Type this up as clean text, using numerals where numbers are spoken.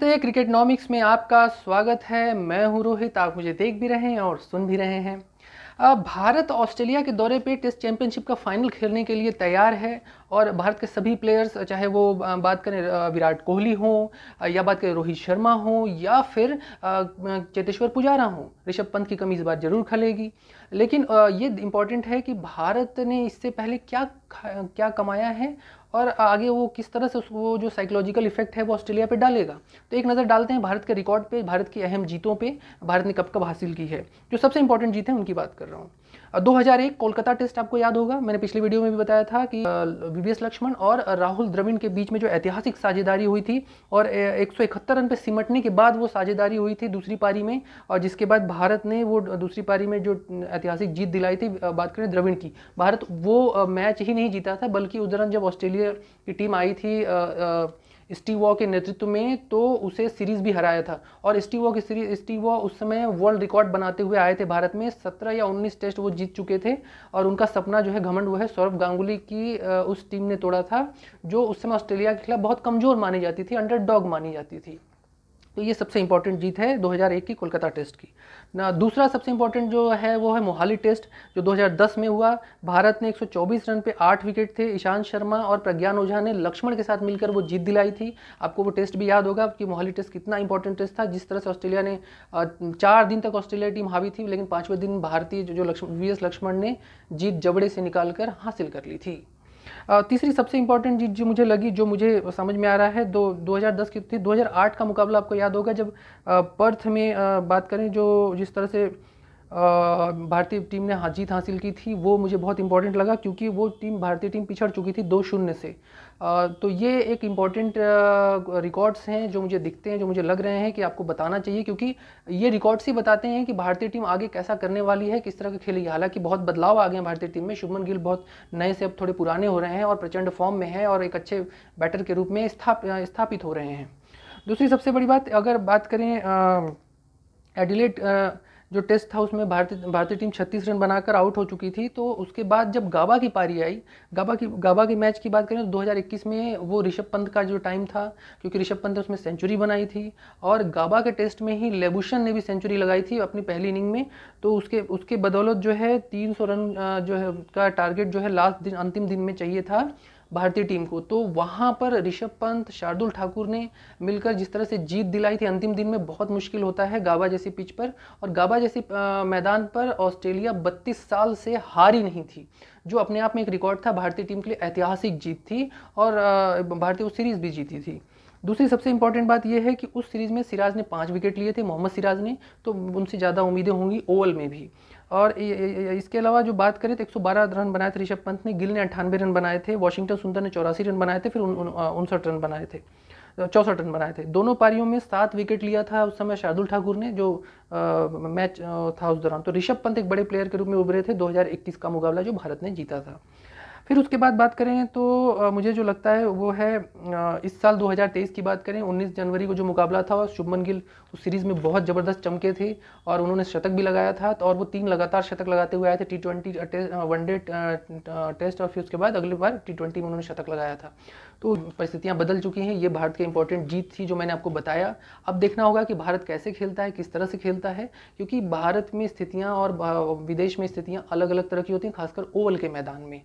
नमस्ते, क्रिकेटनॉमिक्स में आपका स्वागत है। मैं हूं रोहित। आप मुझे देख भी रहे हैं और सुन भी रहे हैं। भारत ऑस्ट्रेलिया के दौरे पे टेस्ट चैंपियनशिप का फाइनल खेलने के लिए तैयार है और भारत के सभी प्लेयर्स, चाहे वो बात करें विराट कोहली हो या बात करें रोहित शर्मा हो या फिर चेतेश्वर पुजारा हो, ऋषभ पंत की कमी इस बार जरूर खलेगी। लेकिन ये इम्पॉर्टेंट है कि भारत ने इससे पहले क्या कमाया है और आगे वो किस तरह से वो जो साइकोलॉजिकल इफेक्ट है वो ऑस्ट्रेलिया पे डालेगा। तो एक नज़र डालते हैं भारत के रिकॉर्ड पे, भारत की अहम जीतों पे, भारत ने कब कब हासिल की है। जो सबसे इंपॉर्टेंट जीत है उनकी बात कर रहा हूँ। 2001 कोलकाता टेस्ट आपको याद होगा, मैंने पिछली वीडियो में भी बताया था कि वीवीएस लक्ष्मण और राहुल द्रविड़ के बीच में जो ऐतिहासिक साझेदारी हुई थी और 171 रन पे सिमटने के बाद वो साझेदारी हुई थी दूसरी पारी में, और जिसके बाद भारत ने वो दूसरी पारी में जो ऐतिहासिक जीत दिलाई थी, बात करें द्रविड़ की, भारत वो मैच ही नहीं जीता था बल्कि उस दौरान जब ऑस्ट्रेलिया की टीम आई थी स्टीव वॉ के नेतृत्व में तो उसे सीरीज भी हराया था। और स्टीव वॉ उस समय वर्ल्ड रिकॉर्ड बनाते हुए आए थे भारत में, 17 या 19 टेस्ट वो जीत चुके थे और उनका सपना जो है, घमंड, वो है सौरव गांगुली की उस टीम ने तोड़ा था जो उस समय ऑस्ट्रेलिया के खिलाफ बहुत कमजोर मानी जाती थी, अंडरडॉग मानी जाती थी। तो ये सबसे इंपॉर्टेंट जीत है 2001 की कोलकाता टेस्ट की ना। दूसरा सबसे इंपॉर्टेंट जो है वो है मोहाली टेस्ट जो 2010 में हुआ। भारत ने 124 रन पे 8 विकेट थे, ईशांत शर्मा और प्रज्ञान ओझा ने लक्ष्मण के साथ मिलकर वो जीत दिलाई थी। आपको वो टेस्ट भी याद होगा कि मोहाली टेस्ट कितना इंपॉर्टेंट टेस्ट था, जिस तरह से ऑस्ट्रेलिया ने 4 दिन तक ऑस्ट्रेलिया टीम हावी थी, लेकिन 5वें दिन भारतीय जो वीएस लक्ष्मण ने जीत जबड़े से निकाल कर हासिल कर ली थी। तीसरी सबसे इंपॉर्टेंट चीज जो मुझे लगी, जो मुझे समझ में आ रहा है, 2010 की थी। 2008 का मुकाबला आपको याद होगा जब पर्थ में बात करें, जो जिस तरह से भारतीय टीम ने जीत हासिल की थी, वो मुझे बहुत इंपॉर्टेंट लगा क्योंकि वो भारतीय टीम पिछड़ चुकी थी 2-0 से। तो ये एक इम्पॉर्टेंट रिकॉर्ड्स हैं जो मुझे दिखते हैं, जो मुझे लग रहे हैं कि आपको बताना चाहिए, क्योंकि ये रिकॉर्ड्स ही बताते हैं कि भारतीय टीम आगे कैसा करने वाली है, किस तरह का खेलेगी। हालांकि बहुत बदलाव आ गए हैं भारतीय टीम में, शुभमन गिल बहुत नए से अब थोड़े पुराने हो रहे हैं और प्रचंड फॉर्म में है और एक अच्छे बैटर के रूप में स्थापित हो रहे हैं। दूसरी सबसे बड़ी बात, अगर बात करें एडिलेड जो टेस्ट था उसमें भारतीय टीम 36 रन बनाकर आउट हो चुकी थी। तो उसके बाद जब गाबा की पारी आई, गाबा की मैच की बात करें तो 2021 में वो ऋषभ पंत का जो टाइम था, क्योंकि ऋषभ पंत ने उसमें सेंचुरी बनाई थी और गाबा के टेस्ट में ही लेबुशन ने भी सेंचुरी लगाई थी अपनी पहली इनिंग में। तो उसके बदौलत जो है 300 रन जो है का टारगेट जो है लास्ट दिन, अंतिम दिन में चाहिए था भारतीय टीम को। तो वहां पर ऋषभ पंत, शार्दुल ठाकुर ने मिलकर जिस तरह से जीत दिलाई थी अंतिम दिन में, बहुत मुश्किल होता है गाबा जैसी पिच पर। और गाबा जैसी मैदान पर ऑस्ट्रेलिया 32 साल से हारी नहीं थी, जो अपने आप में एक रिकॉर्ड था भारतीय टीम के लिए, ऐतिहासिक जीत थी और भारतीय उस सीरीज भी जीती थी। दूसरी सबसे इंपॉर्टेंट बात यह है कि उस सीरीज में सिराज ने 5 विकेट लिए थे, मोहम्मद सिराज ने, तो उनसे ज़्यादा उम्मीदें होंगी ओवल में भी। और इसके अलावा जो बात करें तो 112 रन बनाए थे ऋषभ पंत ने, गिल ने 98 रन बनाए थे, वॉशिंगटन सुंदर ने 84 रन बनाए थे, फिर 59 रन बनाए थे, 64 रन बनाए थे। दोनों पारियों में 7 विकेट लिया था उस समय शार्दुल ठाकुर ने, जो मैच था उस दौरान। तो ऋषभ पंत एक बड़े प्लेयर के रूप में उभरे थे 2021 का मुकाबला जो भारत ने जीता था। फिर उसके बाद बात करें तो मुझे जो लगता है वो है इस साल 2023 की बात करें, 19 जनवरी को जो मुकाबला था, शुभमन गिल उस सीरीज में बहुत ज़बरदस्त चमके थे और उन्होंने शतक भी लगाया था। तो और वो 3 लगातार शतक लगाते हुए आए थे, T20 वनडे टेस्ट और फिर उसके बाद अगली बार T20 में उन्होंने शतक लगाया था। तो परिस्थितियां बदल चुकी हैं। ये भारत की इंपॉर्टेंट जीत थी जो मैंने आपको बताया। अब देखना होगा कि भारत कैसे खेलता है, किस तरह से खेलता है, क्योंकि भारत में स्थितियां और विदेश में स्थितियां अलग अलग तरह की होती हैं, खासकर ओवल के मैदान में।